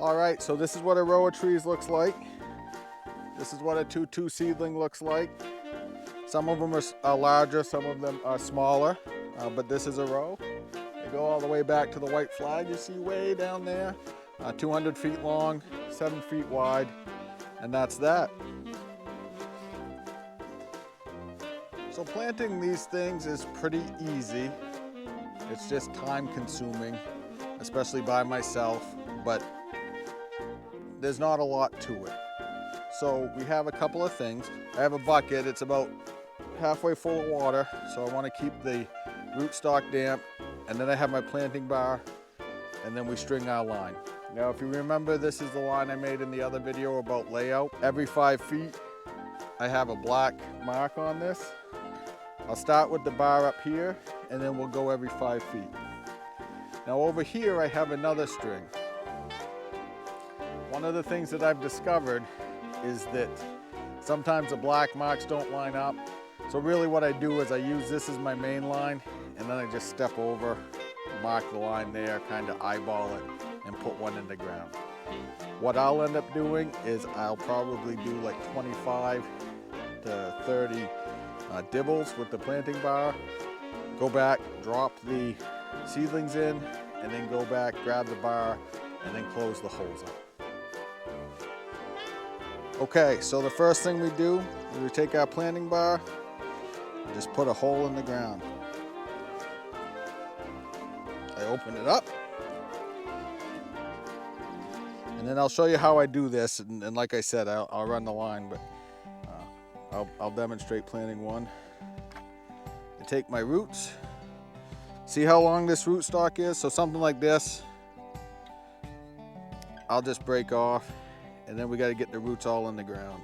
All right, so this is what a row of trees looks like. This is what a 2-2 seedling looks like. Some of them are larger, some of them are smaller, but this is a row. They go all the way back to the white flag you see way down there. 200 feet long, 7 feet wide, and that's that. So planting these things is pretty easy. It's just time consuming, especially by myself, but there's not a lot to it. So we have a couple of things. I have a bucket, it's about halfway full of water, so I want to keep the rootstock damp, and then I have my planting bar, and then we string our line. Now if you remember, this is the line I made in the other video about layout. Every 5 feet I have a black mark on this. I'll start with the bar up here, and then we'll go every 5 feet. Now over here I have another string. One of the things that I've discovered is that sometimes the black marks don't line up. So really what I do is I use this as my main line, and then I just step over, mark the line there, kind of eyeball it, and put one in the ground. What I'll end up doing is I'll probably do like 25 to 30 dibbles with the planting bar, go back, drop the seedlings in, and then go back, grab the bar, and then close the holes up. Okay, so the first thing we do is we take our planting bar and just put a hole in the ground. I open it up, and then I'll show you how I do this, and like I said, I'll run the line, but I'll demonstrate planting one. I take my roots, see how long this rootstock is, so something like this, I'll just break off, and then we got to get the roots all in the ground.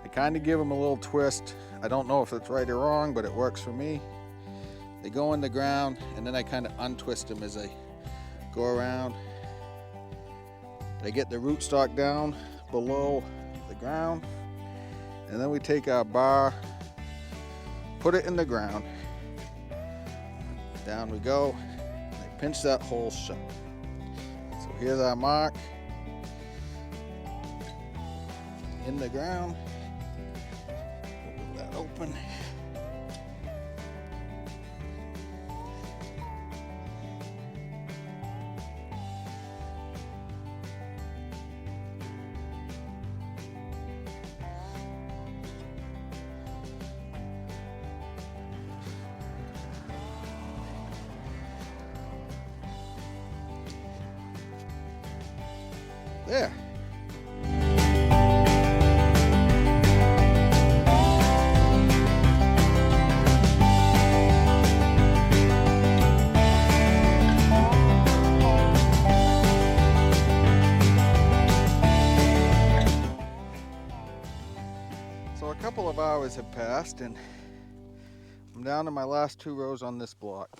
I kind of give them a little twist. I don't know if it's right or wrong, but it works for me. They go in the ground, and then I kind of untwist them as I go around. I get the rootstock down below the ground, and then we take our bar, put it in the ground. Down we go. I pinch that hole shut. So here's our mark. In the ground. Open that open. There. So a couple of hours have passed, and I'm down to my last 2 rows on this block.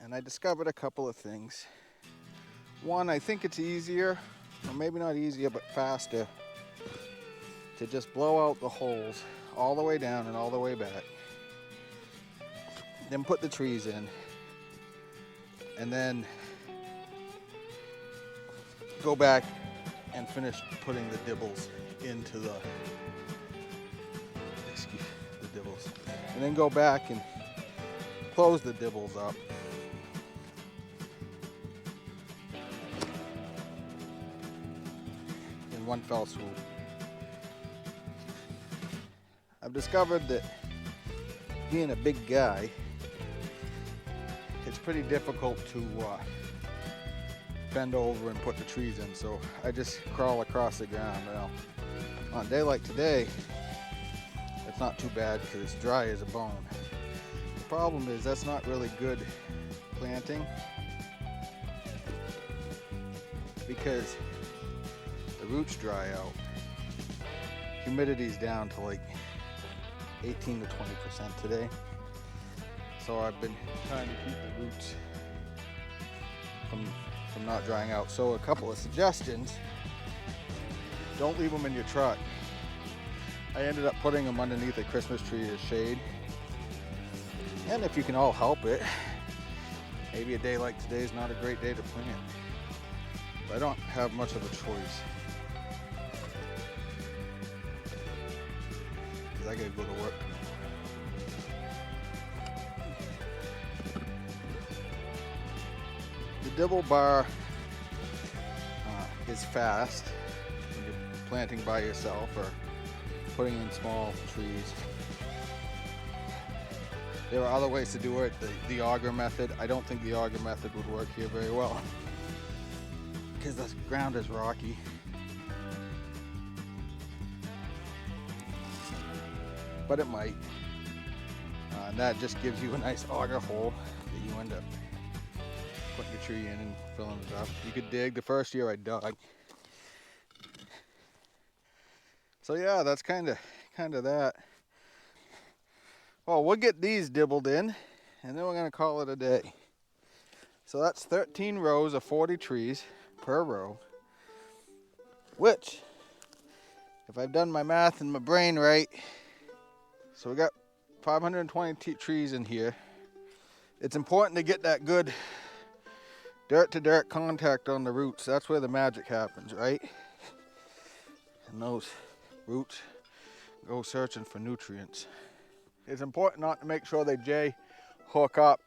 And I discovered a couple of things. One, I think it's easier, or maybe not easier, but faster, to just blow out the holes all the way down and all the way back. Then put the trees in, and then go back and finish putting the dibbles into the dibbles. And then go back and close the dibbles up. One fell swoop. I've discovered that being a big guy, it's pretty difficult to bend over and put the trees in, so I just crawl across the ground. Now, on a day like today, it's not too bad because it's dry as a bone. The problem is that's not really good planting, because roots dry out. Humidity's down to like 18 to 20% today. So I've been trying to keep the roots from not drying out. So a couple of suggestions. Don't leave them in your truck. I ended up putting them underneath a Christmas tree as shade. And if you can all help it, maybe a day like today is not a great day to plant. I don't have much of a choice. Because I gotta go to work. The dibble bar is fast when you're planting by yourself or putting in small trees. There are other ways to do it. The auger method. I don't think the auger method would work here very well because the ground is rocky. But it might. And that just gives you a nice auger hole that you end up putting your tree in and filling it up. You could dig. The first year I dug. So yeah, that's kind of that. Well, we'll get these dibbled in, and then we're gonna call it a day. So that's 13 rows of 40 trees per row, which, if I've done my math in my brain right, so we got 520 trees in here. It's important to get that good dirt to dirt contact on the roots. That's where the magic happens, right? And those roots go searching for nutrients. It's important not to make sure they hook up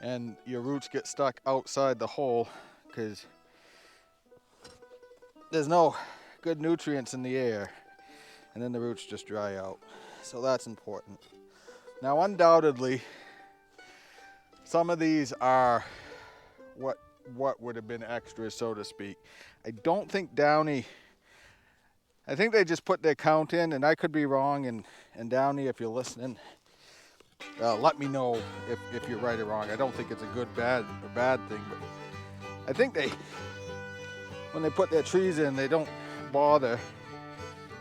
and your roots get stuck outside the hole, because there's no good nutrients in the air and then the roots just dry out. So that's important. Now undoubtedly some of these are what would have been extras, so to speak. I don't think Downey, I think they just put their count in, and I could be wrong, and Downey, if you're listening, let me know if you're right or wrong. I don't think it's a good, bad thing, but I think when they put their trees in, they don't bother.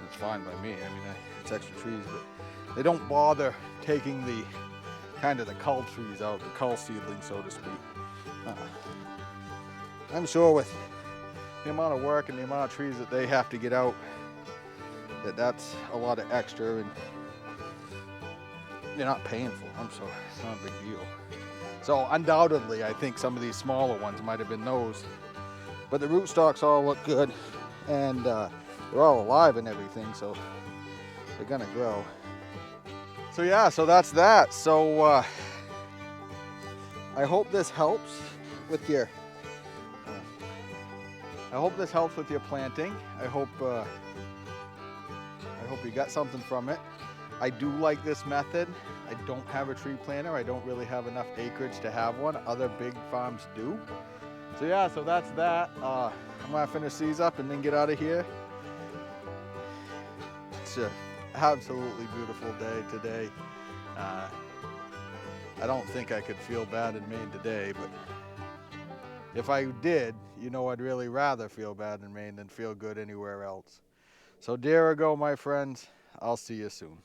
It's fine by me. I mean, it's extra trees, but they don't bother taking the the cull trees out, the cull seedlings, so to speak. I'm sure with the amount of work and the amount of trees that they have to get out, that's a lot of extra, and they're not paying for them, so it's not a big deal. So undoubtedly, I think some of these smaller ones might have been those, but the rootstocks all look good, and they're all alive and everything, so they're gonna grow. So yeah, so that's that. So I hope this helps with your planting. I hope you got something from it. I do like this method. I don't have a tree planter. I don't really have enough acreage to have one. Other big farms do. So yeah, so that's that. I'm gonna finish these up and then get out of here. It's an absolutely beautiful day today. I don't think I could feel bad in Maine today, but if I did, I'd really rather feel bad in Maine than feel good anywhere else. So there we go, my friends. I'll see you soon.